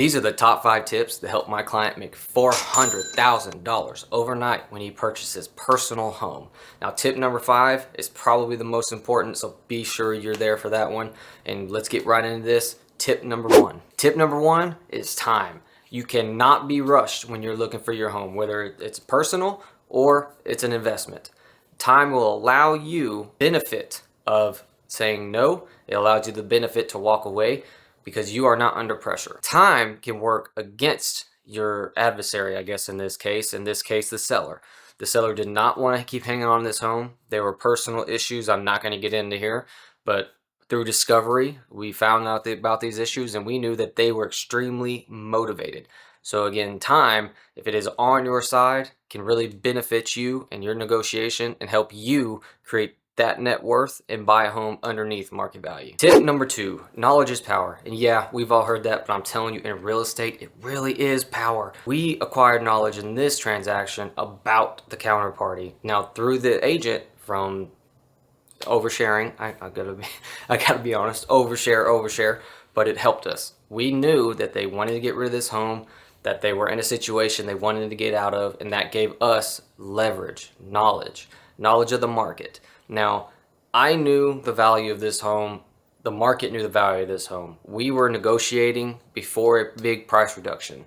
These are the top 5 tips that help my client make $400,000 overnight when he purchases personal home. Now, tip number 5 is probably the most important, so be sure you're there for that one. And let's get right into this. Tip number 1. Tip number 1 is time. You cannot be rushed when you're looking for your home, whether it's personal or it's an investment. Time will allow you benefit of saying no. It allows you the benefit to walk away because you are not under pressure. Time can work against your adversary, I guess, in this case, the seller. The seller did not want to keep hanging on to this home. There were personal issues I'm not going to get into here, but through discovery, we found out about these issues and we knew that they were extremely motivated. So again, time, if it is on your side, can really benefit you in your negotiation and help you create that net worth and buy a home underneath market value. Tip number 2, knowledge is power. And yeah, we've all heard that, but I'm telling you, in real estate, it really is power. We acquired knowledge in this transaction about the counterparty. Now, through the agent, from oversharing, I gotta be honest, overshare, but it helped us. We knew that they wanted to get rid of this home, that they were in a situation they wanted to get out of, and that gave us leverage, knowledge of the market. Now, I knew the value of this home. The market knew the value of this home. We were negotiating before a big price reduction.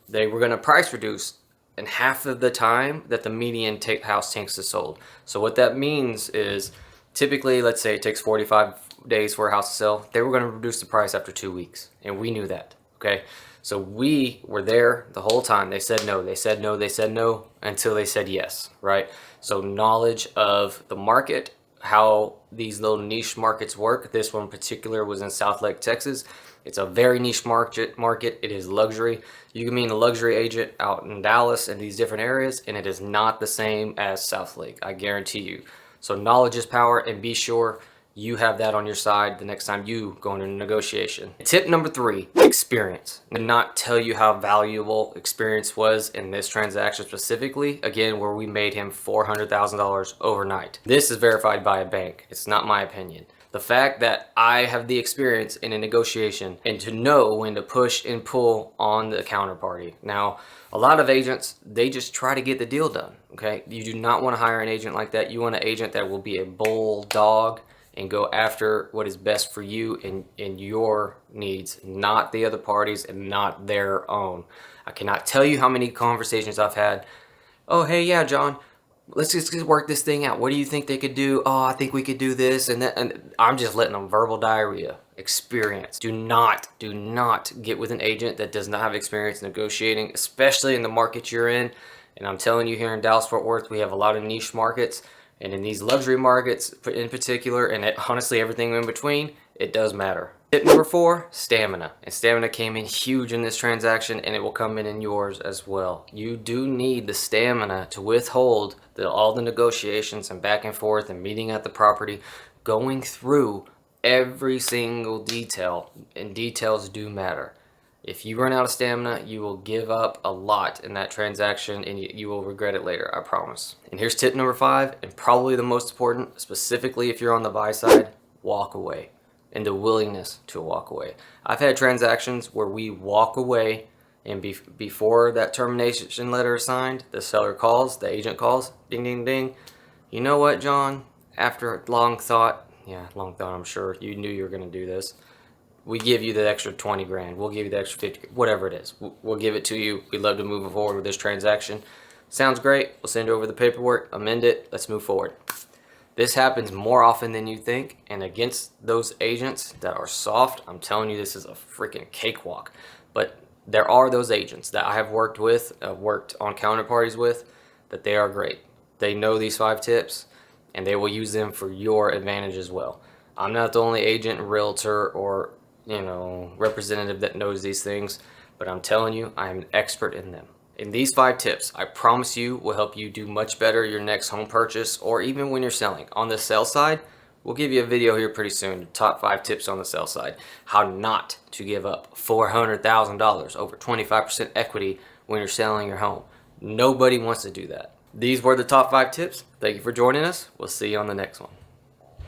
They were going to price reduce in half of the time that the median house takes to sold. So what that means is, typically, let's say it takes 45 days for a house to sell. They were going to reduce the price after 2 weeks, and we knew that, okay? So we were there the whole time. They said no, they said no, they said no, until they said yes, right? So knowledge of the market, how these little niche markets work. This one in particular was in South Lake, Texas. It's a very niche market. It is luxury. You can meet a luxury agent out in Dallas and these different areas, and it is not the same as South Lake, I guarantee you. So knowledge is power, and be sure you have that on your side the next time you go into negotiation. Tip number 3, experience. I did not tell you how valuable experience was in this transaction specifically, again, where we made him $400,000 overnight. This is verified by a bank. It's not my opinion. The fact that I have the experience in a negotiation and to know when to push and pull on the counterparty. Now, a lot of agents, they just try to get the deal done, okay? You do not want to hire an agent like that. You want an agent that will be a bulldog and go after what is best for you and your needs, not the other parties and not their own. I cannot tell you how many conversations I've had. Oh, hey, yeah, John, let's just work this thing out. What do you think they could do? Oh, I think we could do this and that. And I'm just letting them verbal diarrhea. Experience. Do not get with an agent that does not have experience negotiating, especially in the market you're in. And I'm telling you, here in Dallas-Fort Worth, we have a lot of niche markets. And in these luxury markets in particular, and honestly everything in between, it does matter. Tip number 4, stamina. And stamina came in huge in this transaction, and it will come in yours as well. You do need the stamina to withhold all the negotiations and back and forth and meeting at the property, going through every single detail, and details do matter. If you run out of stamina, you will give up a lot in that transaction and you will regret it later, I promise. And here's tip number 5, and probably the most important, specifically if you're on the buy side, walk away. And the willingness to walk away. I've had transactions where we walk away and before that termination letter is signed, the seller calls, the agent calls, ding, ding, ding. You know what, John? After long thought, I'm sure you knew you were going to do this. We give you the extra 20 grand. We'll give you the extra 50, whatever it is. We'll give it to you. We'd love to move forward with this transaction. Sounds great. We'll send over the paperwork, amend it. Let's move forward. This happens more often than you think. And against those agents that are soft, I'm telling you, this is a freaking cakewalk. But there are those agents that I have worked with, worked on counterparties with, that they are great. They know these 5 tips and they will use them for your advantage as well. I'm not the only agent, realtor, or representative that knows these things, but I'm telling you, I'm an expert in them. And these 5 tips, I promise you, will help you do much better your next home purchase or even when you're selling. On the sell side, we'll give you a video here pretty soon, top 5 tips on the sell side, how not to give up $400,000, over 25% equity when you're selling your home. Nobody wants to do that. These were the top 5 tips. Thank you for joining us. We'll see you on the next one.